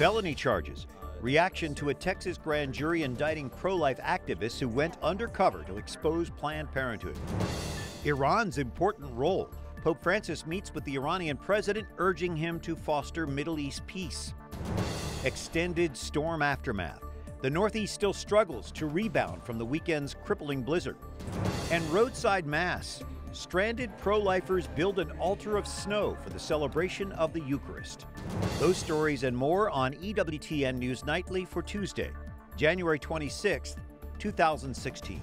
Felony charges. Reaction to a Texas grand jury indicting pro-life activists who went undercover to expose Planned Parenthood. Iran's important role. Pope Francis meets with the Iranian president, urging him to foster Middle East peace. Extended storm aftermath. The Northeast still struggles to rebound from the weekend's crippling blizzard. And roadside mass. Stranded pro-lifers build an altar of snow for the celebration of the Eucharist. Those stories and more on EWTN News Nightly for Tuesday, January 26th, 2016.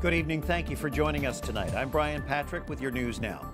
Good evening. Thank you for joining us tonight. I'm Brian Patrick with your news now.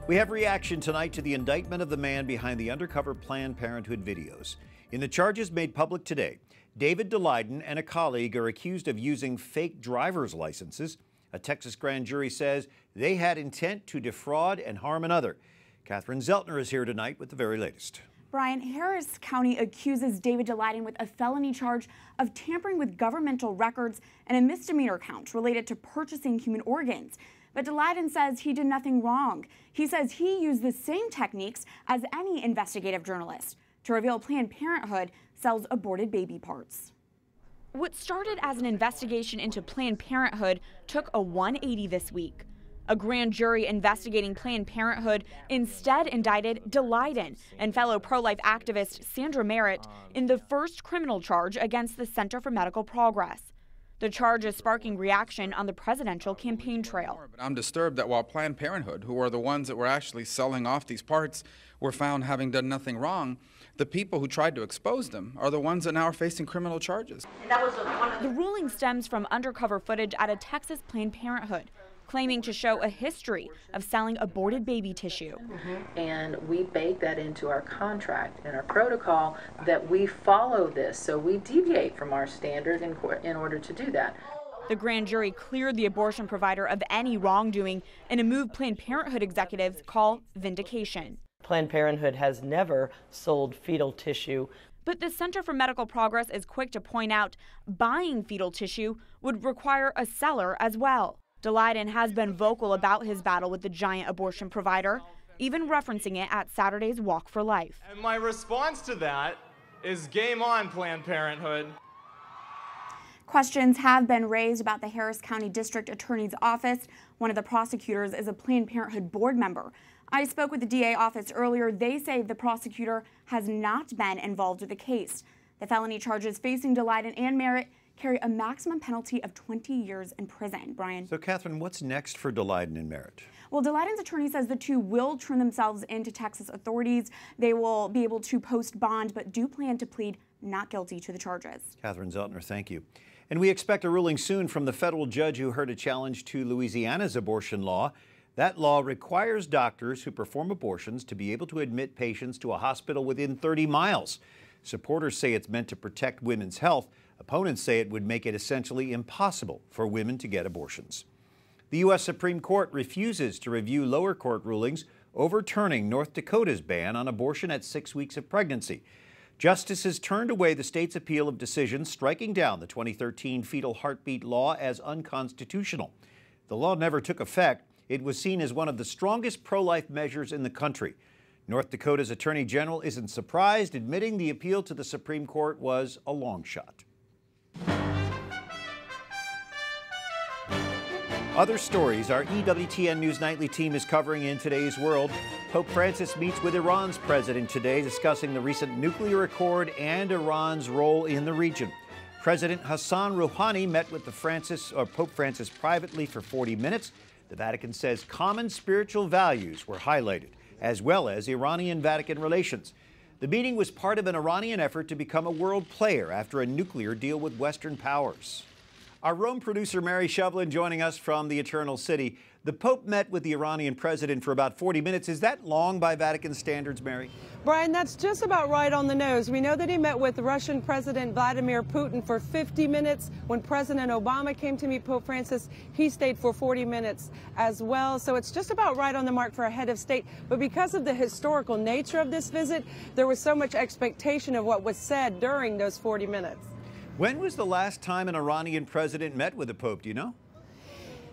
We have reaction tonight to the indictment of the man behind the undercover Planned Parenthood videos. In the charges made public today, David Daleiden and a colleague are accused of using fake driver's licenses. A Texas grand jury says they had intent to defraud and harm another. Catherine Szeltner is here tonight with the very latest. Brian, Harris County accuses David Daleiden with a felony charge of tampering with governmental records and a misdemeanor count related to purchasing human organs. But Daleiden says he did nothing wrong. He says he used the same techniques as any investigative journalist to reveal Planned Parenthood sells aborted baby parts. What started as an investigation into Planned Parenthood took a 180 this week. A grand jury investigating Planned Parenthood instead indicted Daleiden and fellow pro-life activist Sandra Merritt in the first criminal charge against the Center for Medical Progress. The charge is sparking reaction on the presidential campaign trail. I'm disturbed that while Planned Parenthood, who are the ones that were actually selling off these parts, were found having done nothing wrong, the people who tried to expose them are the ones that now are facing criminal charges. The ruling stems from undercover footage at a Texas Planned Parenthood, claiming to show a history of selling aborted baby tissue. And we bake that into our contract and our protocol that we follow this, so we deviate from our standard in order to do that. The grand jury cleared the abortion provider of any wrongdoing in a move Planned Parenthood executives call vindication. Planned Parenthood has never sold fetal tissue. But the Center for Medical Progress is quick to point out buying fetal tissue would require a seller as well. Daleiden has been vocal about his battle with the giant abortion provider, even referencing it at Saturday's Walk for Life. And my response to that is game on, Planned Parenthood. Questions have been raised about the Harris County District Attorney's Office. One of the prosecutors is a Planned Parenthood board member. I spoke with the DA office earlier. They say the prosecutor has not been involved with the case. The felony charges facing Daleiden and Merritt carry a maximum penalty of 20 years in prison. Brian. So, Catherine, what's next for Daleiden and Merritt? Well, Daleiden's attorney says the two will turn themselves into Texas authorities. They will be able to post bond, but do plan to plead not guilty to the charges. Catherine Szeltner, thank you. And we expect a ruling soon from the federal judge who heard a challenge to Louisiana's abortion law. That law requires doctors who perform abortions to be able to admit patients to a hospital within 30 miles. Supporters say it's meant to protect women's health. Opponents say it would make it essentially impossible for women to get abortions. The U.S. Supreme Court refuses to review lower court rulings overturning North Dakota's ban on abortion at 6 weeks of pregnancy. Justices turned away the state's appeal of decisions striking down the 2013 fetal heartbeat law as unconstitutional. The law never took effect. It was seen as one of the strongest pro-life measures in the country. North Dakota's Attorney General isn't surprised, admitting the appeal to the Supreme Court was a long shot. Other stories our EWTN News Nightly team is covering in today's world. Pope Francis meets with Iran's president today, discussing the recent nuclear accord and Iran's role in the region. President Hassan Rouhani met with Pope Francis privately for 40 minutes. The Vatican says common spiritual values were highlighted, as well as Iranian-Vatican relations. The meeting was part of an Iranian effort to become a world player after a nuclear deal with Western powers. Our Rome producer, Mary Shovlain, joining us from the Eternal City. The Pope met with the Iranian president for about 40 minutes. Is that long by Vatican standards, Mary? Brian, that's just about right on the nose. We know that he met with Russian President Vladimir Putin for 50 minutes. When President Obama came to meet Pope Francis, he stayed for 40 minutes as well. So it's just about right on the mark for a head of state. But because of the historical nature of this visit, there was so much expectation of what was said during those 40 minutes. When was the last time an Iranian president met with the Pope? Do you know?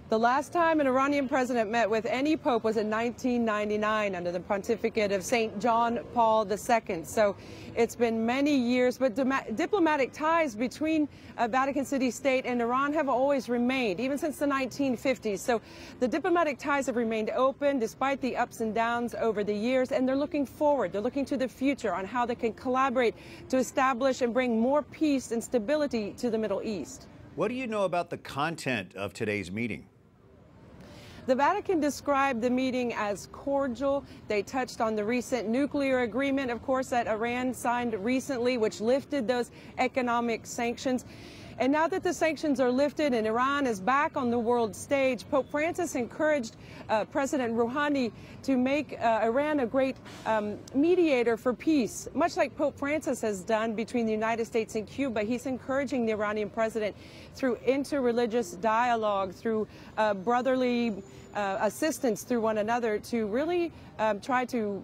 The last time an Iranian president met with any pope was in 1999 under the pontificate of St. John Paul II. So it's been many years, but diplomatic ties between Vatican City State and Iran have always remained, even since the 1950s. So the diplomatic ties have remained open despite the ups and downs over the years, and they're looking forward. They're looking to the future on how they can collaborate to establish and bring more peace and stability to the Middle East. What do you know about the content of today's meeting? The Vatican described the meeting as cordial. They touched on the recent nuclear agreement, of course, that Iran signed recently, which lifted those economic sanctions. And now that the sanctions are lifted and Iran is back on the world stage, Pope Francis encouraged President Rouhani to make Iran a great mediator for peace, much like Pope Francis has done between the United States and Cuba. He's encouraging the Iranian president through interreligious dialogue, through brotherly assistance through one another to really try to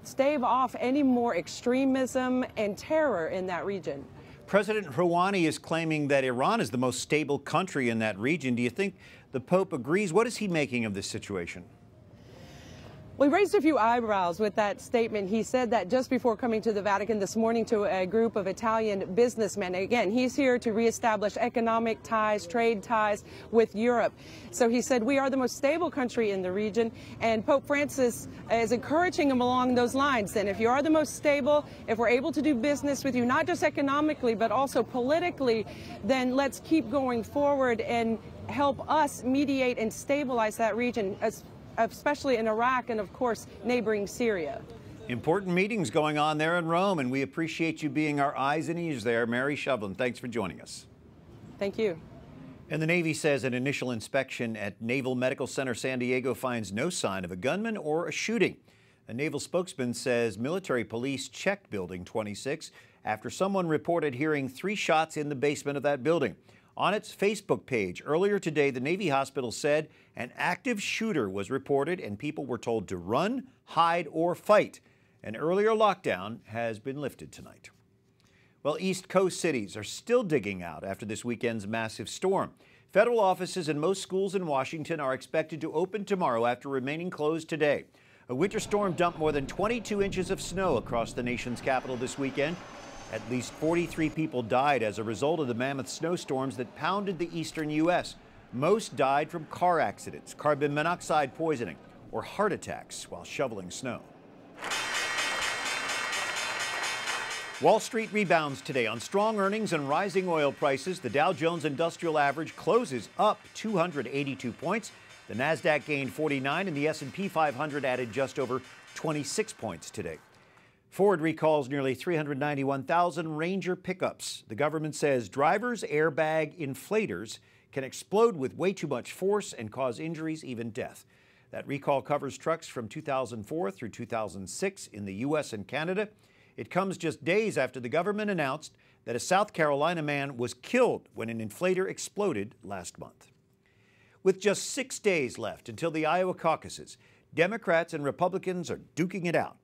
stave off any more extremism and terror in that region. President Rouhani is claiming that Iran is the most stable country in that region. Do you think the Pope agrees? What is he making of this situation? Well, he raised a few eyebrows with that statement. He said that just before coming to the Vatican this morning to a group of Italian businessmen. Again, he's here to reestablish economic ties, trade ties with Europe. So he said, we are the most stable country in the region, and Pope Francis is encouraging him along those lines. And if you are the most stable, if we're able to do business with you, not just economically, but also politically, then let's keep going forward and help us mediate and stabilize that region, especially in Iraq and, of course, neighboring Syria. Important meetings going on there in Rome, and we appreciate you being our eyes and ears there. Mary Shovlain, thanks for joining us. Thank you. And the Navy says an initial inspection at Naval Medical Center San Diego finds no sign of a gunman or a shooting. A naval spokesman says military police checked Building 26 after someone reported hearing 3 shots in the basement of that building. On its Facebook page earlier today, the Navy hospital said an active shooter was reported and people were told to run, hide, or fight. An earlier lockdown has been lifted tonight. Well, East Coast cities are still digging out after this weekend's massive storm. Federal offices and most schools in Washington are expected to open tomorrow after remaining closed today. A winter storm dumped more than 22 inches of snow across the nation's capital this weekend. At least 43 people died as a result of the mammoth snowstorms that pounded the eastern U.S. Most died from car accidents, carbon monoxide poisoning, or heart attacks while shoveling snow. Wall Street rebounds today on strong earnings and rising oil prices. The Dow Jones Industrial Average closes up 282 points. The Nasdaq gained 49 and the S&P 500 added just over 26 points today. Ford recalls nearly 391,000 Ranger pickups. The government says drivers' airbag inflators can explode with way too much force and cause injuries, even death. That recall covers trucks from 2004 through 2006 in the U.S. and Canada. It comes just days after the government announced that a South Carolina man was killed when an inflator exploded last month. With just 6 days left until the Iowa caucuses, Democrats and Republicans are duking it out.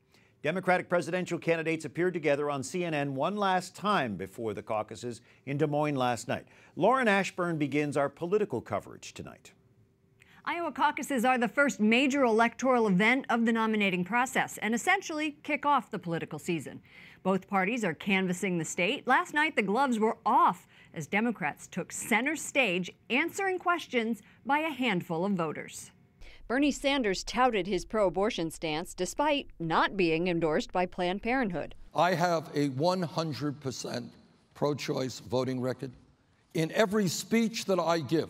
Democratic presidential candidates appeared together on CNN one last time before the caucuses in Des Moines last night. Lauren Ashburn begins our political coverage tonight. Iowa caucuses are the first major electoral event of the nominating process and essentially kick off the political season. Both parties are canvassing the state. Last night, the gloves were off as Democrats took center stage answering questions by a handful of voters. Bernie Sanders touted his pro-abortion stance despite not being endorsed by Planned Parenthood. I have a 100% pro-choice voting record. In every speech that I give,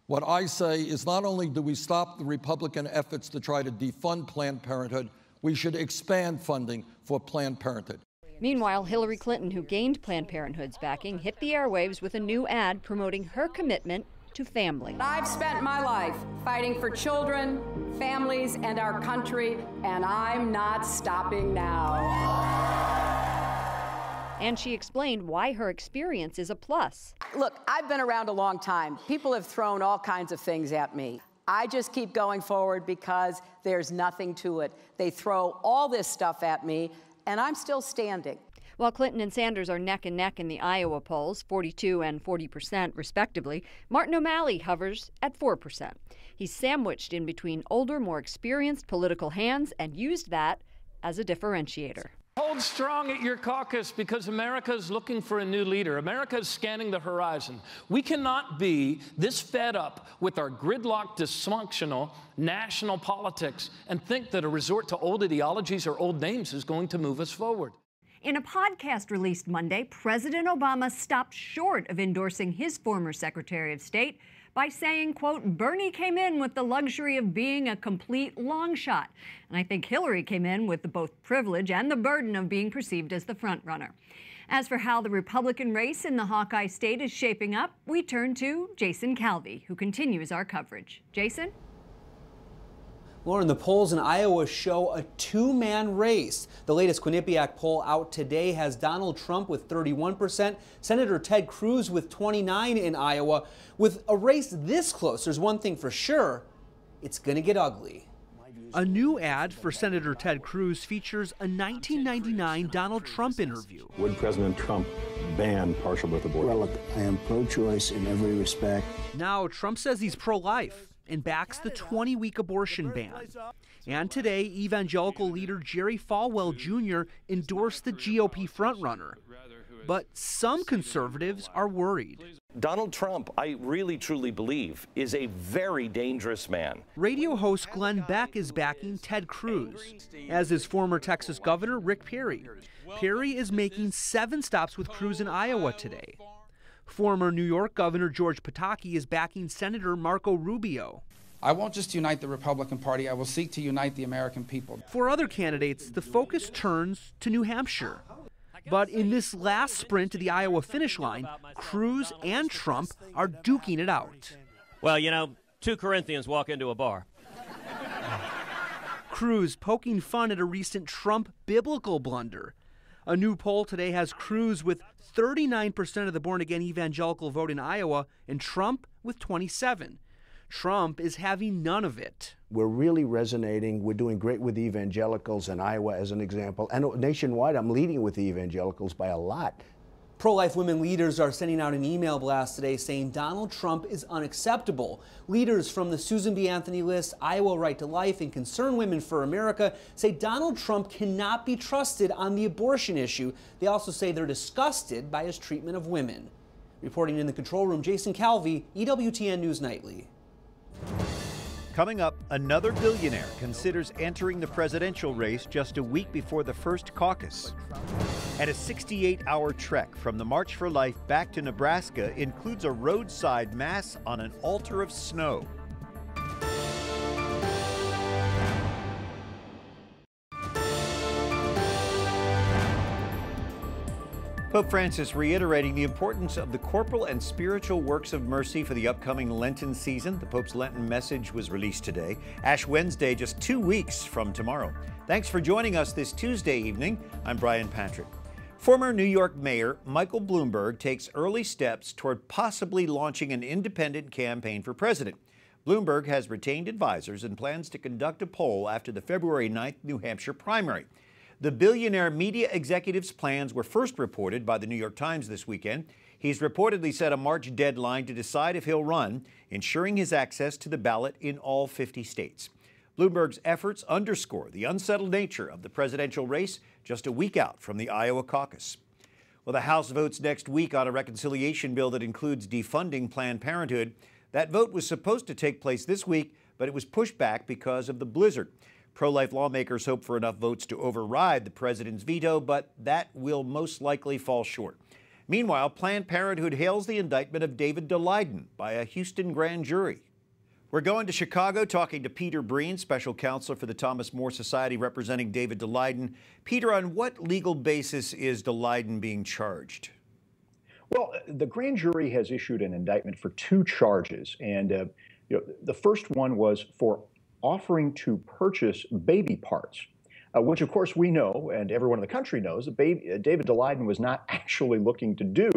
what I say is not only do we stop the Republican efforts to try to defund Planned Parenthood, we should expand funding for Planned Parenthood. Meanwhile, Hillary Clinton, who gained Planned Parenthood's backing, hit the airwaves with a new ad promoting her commitment to family. I've spent my life fighting for children, families, and our country, and I'm not stopping now. And she explained why her experience is a plus. Look, I've been around a long time. People have thrown all kinds of things at me. I just keep going forward because there's nothing to it. They throw all this stuff at me, and I'm still standing. While Clinton and Sanders are neck and neck in the Iowa polls, 42% and 40% respectively, Martin O'Malley hovers at 4%. He's sandwiched in between older, more experienced political hands and used that as a differentiator. Hold strong at your caucus because America is looking for a new leader. America is scanning the horizon. We cannot be this fed up with our gridlocked, dysfunctional national politics and think that a resort to old ideologies or old names is going to move us forward. In a podcast released Monday, President Obama stopped short of endorsing his former Secretary of State by saying, quote, Bernie came in with the luxury of being a complete long shot. And I think Hillary came in with the both privilege and the burden of being perceived as the front runner. As for how the Republican race in the Hawkeye state is shaping up, we turn to Jason Calvi, who continues our coverage. Jason? Lauren, the polls in Iowa show a two-man race. The latest Quinnipiac poll out today has Donald Trump with 31%, Senator Ted Cruz with 29% in Iowa. With a race this close, there's one thing for sure, it's going to get ugly. A new ad for Senator Ted Cruz features a 1999 Donald Trump interview. Would President Trump ban partial birth abortion? Well, look, I am pro-choice in every respect. Now Trump says he's pro-life and backs the 20-week abortion ban. And today, evangelical leader Jerry Falwell Jr. endorsed the GOP frontrunner. But some conservatives are worried. Donald Trump, I really truly believe, is a very dangerous man. Radio host Glenn Beck is backing Ted Cruz, as is former Texas Governor Rick Perry. Perry is making 7 stops with Cruz in Iowa today. Former New York Governor George Pataki is backing Senator Marco Rubio. I won't just unite the Republican Party, I will seek to unite the American people. For other candidates, the focus turns to New Hampshire. But in this last sprint to the Iowa finish line, Cruz and Trump are duking it out. Well, you know, 2 Corinthians walk into a bar. Cruz poking fun at a recent Trump biblical blunder. A new poll today has Cruz with 39% of the born-again evangelical vote in Iowa and Trump with 27%. Trump is having none of it. We're really resonating. We're doing great with the evangelicals in Iowa, as an example. And nationwide, I'm leading with the evangelicals by a lot. Pro-life women leaders are sending out an email blast today saying Donald Trump is unacceptable. Leaders from the Susan B. Anthony list, Iowa Right to Life, and Concern Women for America say Donald Trump cannot be trusted on the abortion issue. They also say they're disgusted by his treatment of women. Reporting in the control room, Jason Calvi, EWTN News Nightly. Coming up, another billionaire considers entering the presidential race just a week before the first caucus. And a 68-hour trek from the March for Life back to Nebraska includes a roadside mass on an altar of snow. Pope Francis reiterating the importance of the corporal and spiritual works of mercy for the upcoming Lenten season. The Pope's Lenten message was released today. Ash Wednesday, just 2 weeks from tomorrow. Thanks for joining us this Tuesday evening. I'm Brian Patrick. Former New York Mayor Michael Bloomberg takes early steps toward possibly launching an independent campaign for president. Bloomberg has retained advisors and plans to conduct a poll after the February 9th New Hampshire primary. The billionaire media executive's plans were first reported by the New York Times this weekend. He's reportedly set a March deadline to decide if he'll run, ensuring his access to the ballot in all 50 states. Bloomberg's efforts underscore the unsettled nature of the presidential race just a week out from the Iowa caucus. Well, the House votes next week on a reconciliation bill that includes defunding Planned Parenthood. That vote was supposed to take place this week, but it was pushed back because of the blizzard. Pro-life lawmakers hope for enough votes to override the president's veto, but that will most likely fall short. Meanwhile, Planned Parenthood hails the indictment of David Daleiden by a Houston grand jury. We're going to Chicago, talking to Peter Breen, special counsel for the Thomas More Society representing David Daleiden. Peter, on what legal basis is Daleiden being charged? Well, the grand jury has issued an indictment for 2 charges, and the first one was for offering to purchase baby parts, which of course we know, and everyone in the country knows, that David Daleiden was not actually looking to do.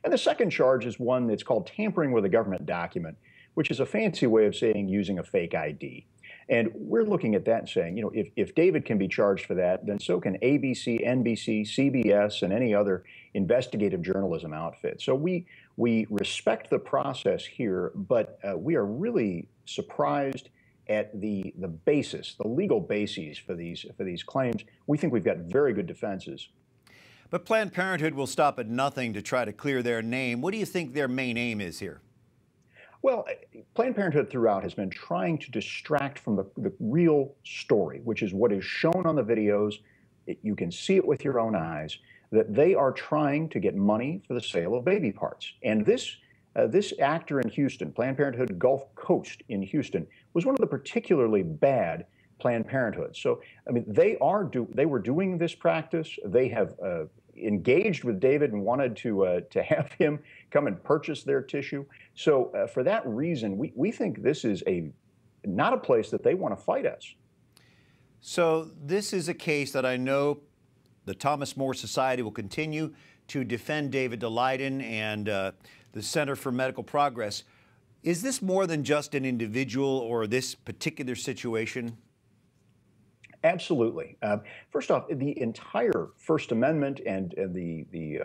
And the second charge is one that's called tampering with a government document, which is a fancy way of saying using a fake ID. And we're looking at that and saying, you know, if David can be charged for that, then so can ABC, NBC, CBS, and any other investigative journalism outfit. So we respect the process here, but we are really surprised at the basis, the legal bases for these claims. We think we've got very good defenses. But Planned Parenthood will stop at nothing to try to clear their name. What do you think their main aim is here? Well, Planned Parenthood throughout has been trying to distract from the real story, which is what is shown on the videos. You can see it with your own eyes, that they are trying to get money for the sale of baby parts. And this actor in Houston, Planned Parenthood Gulf Coast in Houston, was one of the particularly bad Planned Parenthood. So, I mean, they were doing this practice. They have engaged with David and wanted to have him come and purchase their tissue. So for that reason, we think this is not a place that they want to fight us. So this is a case that I know the Thomas More Society will continue to defend David Daleiden and the Center for Medical Progress. Is this more than just an individual or this particular situation? Absolutely. First off, the entire First Amendment and the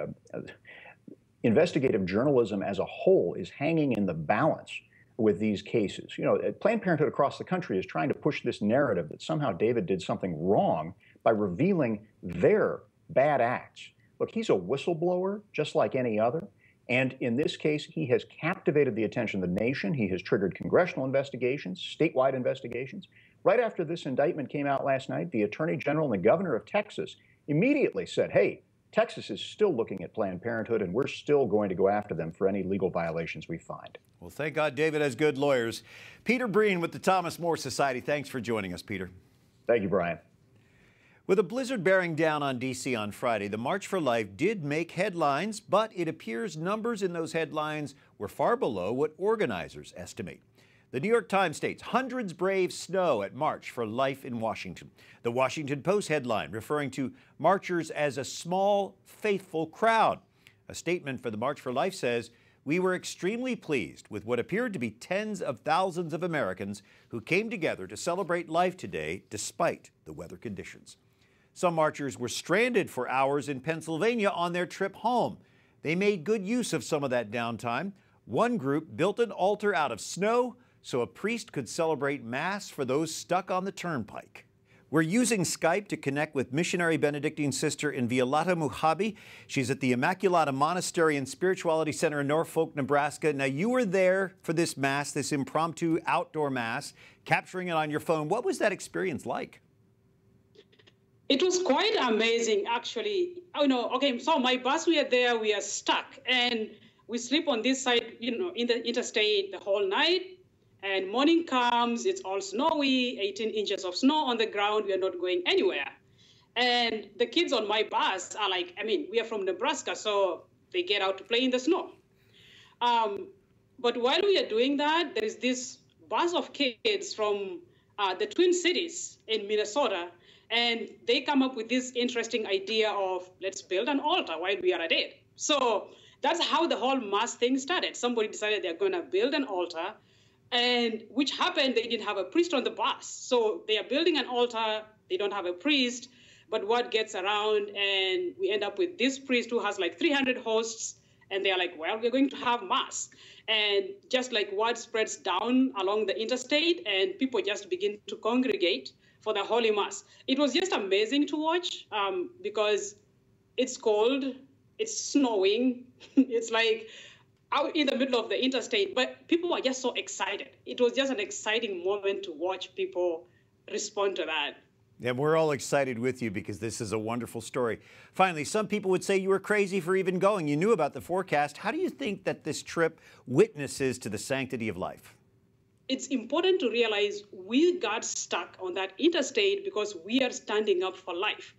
investigative journalism as a whole is hanging in the balance with these cases. You know, Planned Parenthood across the country is trying to push this narrative that somehow David did something wrong by revealing their bad acts. Look, he's a whistleblower just like any other. And in this case, he has captivated the attention of the nation. He has triggered congressional investigations, statewide investigations. Right after this indictment came out last night, the Attorney General and the Governor of Texas immediately said, hey, Texas is still looking at Planned Parenthood, and we're still going to go after them for any legal violations we find. Well, thank God David has good lawyers. Peter Breen with the Thomas More Society. Thanks for joining us, Peter. Thank you, Brian. With a blizzard bearing down on D.C. on Friday, the March for Life did make headlines, but it appears numbers in those headlines were far below what organizers estimate. The New York Times states hundreds brave snow at March for Life in Washington. The Washington Post headline referring to marchers as a small, faithful crowd. A statement for the March for Life says, we were extremely pleased with what appeared to be tens of thousands of Americans who came together to celebrate life today despite the weather conditions. Some marchers were stranded for hours in Pennsylvania on their trip home. They made good use of some of that downtime. One group built an altar out of snow so a priest could celebrate Mass for those stuck on the turnpike. We're using Skype to connect with missionary Benedictine sister Inviolata Mukhaabi. She's at the Immaculata Monastery and Spirituality Center in Norfolk, Nebraska. Now, you were there for this Mass, this impromptu outdoor Mass, capturing it on your phone. What was that experience like? It was quite amazing, actually. You know, okay, so my bus, we are there, we are stuck, and we sleep on this side, you know, in the interstate the whole night. And morning comes, it's all snowy, 18 inches of snow on the ground. We are not going anywhere. And the kids on my bus are like, I mean, we are from Nebraska, so they get out to play in the snow. But while we are doing that, there is this bus of kids from the Twin Cities in Minnesota, and they come up with this interesting idea of let's build an altar while we are at it. So that's how the whole Mass thing started. Somebody decided they're going to build an altar. And which happened, they didn't have a priest on the bus. So they are building an altar, they don't have a priest, but word gets around and we end up with this priest who has like 300 hosts, and they're like, well, we're going to have Mass. And just like word spreads down along the interstate and people just begin to congregate for the Holy Mass. It was just amazing to watch because it's cold, it's snowing, it's like out in the middle of the interstate, but people were just so excited. It was just an exciting moment to watch people respond to that. And we're all excited with you because this is a wonderful story. Finally, some people would say you were crazy for even going. You knew about the forecast. How do you think that this trip witnesses to the sanctity of life? It's important to realize we got stuck on that interstate because we are standing up for life.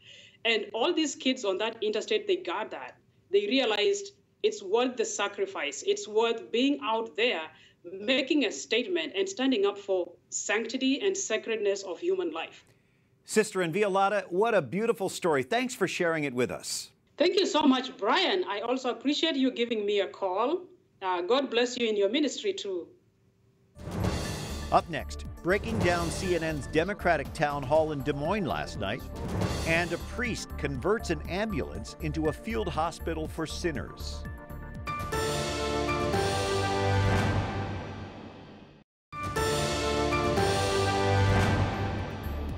And all these kids on that interstate, they got that. They realized it's worth the sacrifice. It's worth being out there, making a statement and standing up for sanctity and sacredness of human life. Sister Inviolata, what a beautiful story. Thanks for sharing it with us. Thank you so much, Brian. I also appreciate you giving me a call. God bless you in your ministry, too. Up next, breaking down CNN's Democratic town hall in Des Moines last night. And a priest converts an ambulance into a field hospital for sinners.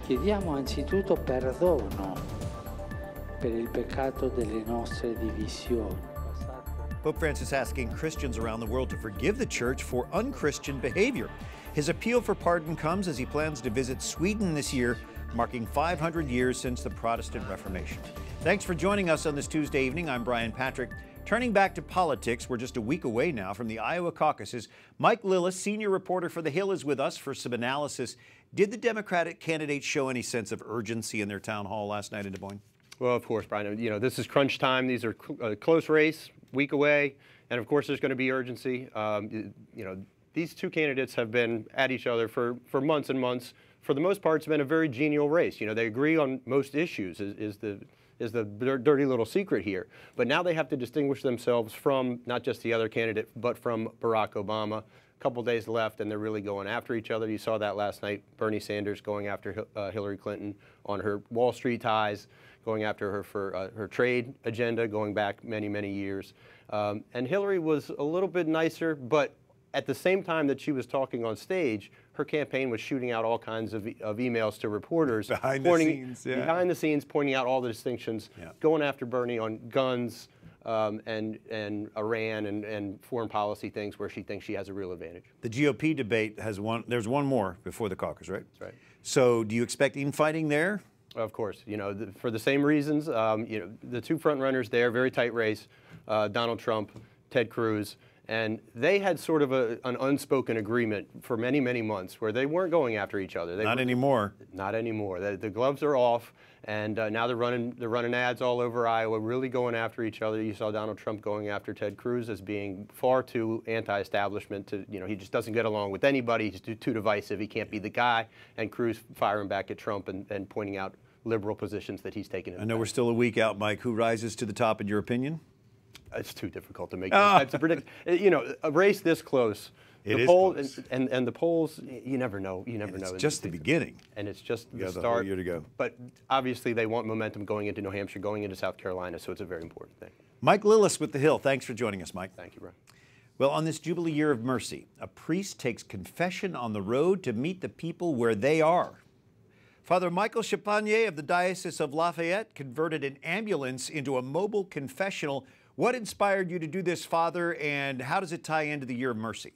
Chiediamo anzitutto perdono per il peccato delle nostre divisioni. Pope Francis asking Christians around the world to forgive the church for unchristian behavior. His appeal for pardon comes as he plans to visit Sweden this year, marking 500 years since the Protestant Reformation. Thanks for joining us on this Tuesday evening. I'm Brian Patrick. Turning back to politics, we're just a week away now from the Iowa caucuses. Mike Lillis, senior reporter for The Hill, is with us for some analysis. Did the Democratic candidates show any sense of urgency in their town hall last night in Des Moines? Well, of course, Brian. You know, this is crunch time. These are a close race, week away, and of course there's going to be urgency. You know, these two candidates have been at each other for months and months. For the most part, it's been a very genial race. You know, they agree on most issues is the dirty little secret here. But now they have to distinguish themselves from not just the other candidate, but from Barack Obama. A couple days left, and they're really going after each other. You saw that last night. Bernie Sanders going after Hillary Clinton on her Wall Street ties, going after her for her trade agenda going back many, many years. And Hillary was a little bit nicer, but at the same time that she was talking on stage, her campaign was shooting out all kinds of emails to reporters. Behind the scenes, pointing out all the distinctions, going after Bernie on guns, and Iran and foreign policy things where she thinks she has a real advantage. The GOP debate has there's one more before the caucus, right? That's right. So do you expect infighting there? Of course. You know, for the same reasons, you know, the two front runners there, very tight race, Donald Trump, Ted Cruz, and they had sort of an unspoken agreement for many, many months where they weren't going after each other. Not anymore. Not anymore. The gloves are off, and now they're running ads all over Iowa, really going after each other. You saw Donald Trump going after Ted Cruz as being far too anti-establishment. You know, he just doesn't get along with anybody. He's too divisive. He can't be the guy. And Cruz firing back at Trump and pointing out liberal positions that he's taken. I know we're still a week out, Mike. Who rises to the top in your opinion? It's too difficult to make those types of predictions. You know, a race this close, the polls and the polls, you never know. You never know. It's just the beginning, and it's just the start. The whole year to go. But obviously, they want momentum going into New Hampshire, going into South Carolina, so it's a very important thing. Mike Lillis with The Hill. Thanks for joining us, Mike. Thank you, Brian. Well, on this Jubilee Year of Mercy, a priest takes confession on the road to meet the people where they are. Father Michael Champagne of the Diocese of Lafayette converted an ambulance into a mobile confessional. What inspired you to do this, Father, and how does it tie into the Year of Mercy?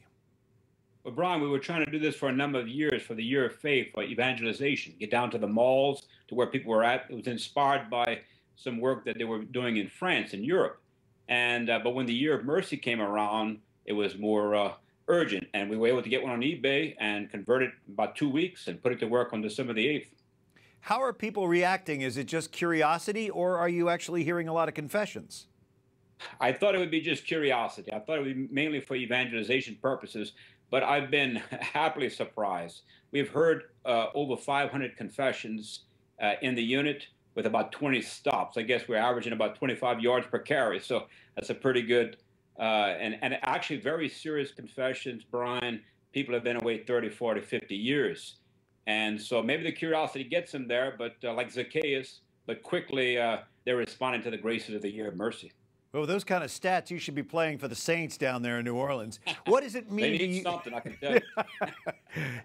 Well, Brian, we were trying to do this for a number of years for the Year of Faith, for evangelization, get down to the malls, to where people were at. It was inspired by some work that they were doing in France and Europe. And but when the Year of Mercy came around, it was more urgent, and we were able to get one on eBay and convert it in about 2 weeks and put it to work on December the 8th. How are people reacting? Is it just curiosity, or are you actually hearing a lot of confessions? I thought it would be just curiosity. I thought it would be mainly for evangelization purposes, but I've been happily surprised. We've heard over 500 confessions in the unit with about 20 stops. I guess we're averaging about 25 yards per carry, so that's a pretty good, and actually very serious confessions, Brian. People have been away 30, 40, 50 years. And so maybe the curiosity gets them there, but like Zacchaeus, but quickly they're responding to the graces of the Year of Mercy. Well, with those kind of stats, you should be playing for the Saints down there in New Orleans. What does it mean? They need something, I can tell you.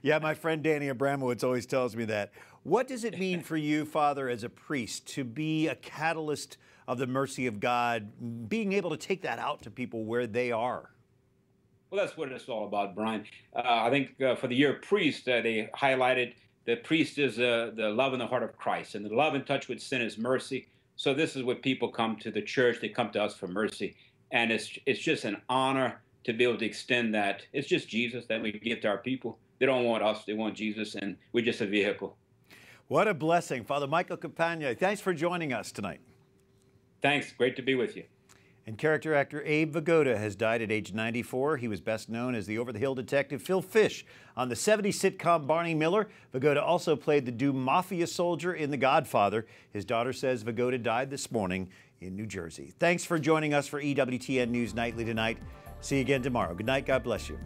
Yeah, my friend Danny Abramowitz always tells me that. What does it mean for you, Father, as a priest, to be a catalyst of the mercy of God, being able to take that out to people where they are? Well, that's what it's all about, Brian. I think for the Year of Priest, they highlighted the priest is the love in the heart of Christ, and the love in touch with sin is mercy. So this is what people come to the church. They come to us for mercy. And it's just an honor to be able to extend that. It's just Jesus that we give to our people. They don't want us. They want Jesus, and we're just a vehicle. What a blessing. Father Michael Champagne, thanks for joining us tonight. Thanks. Great to be with you. And character actor Abe Vigoda has died at age 94. He was best known as the over-the-hill detective Phil Fish on the 70s sitcom Barney Miller. Vigoda also played the doomed mafia soldier in The Godfather. His daughter says Vigoda died this morning in New Jersey. Thanks for joining us for EWTN News Nightly tonight. See you again tomorrow. Good night. God bless you.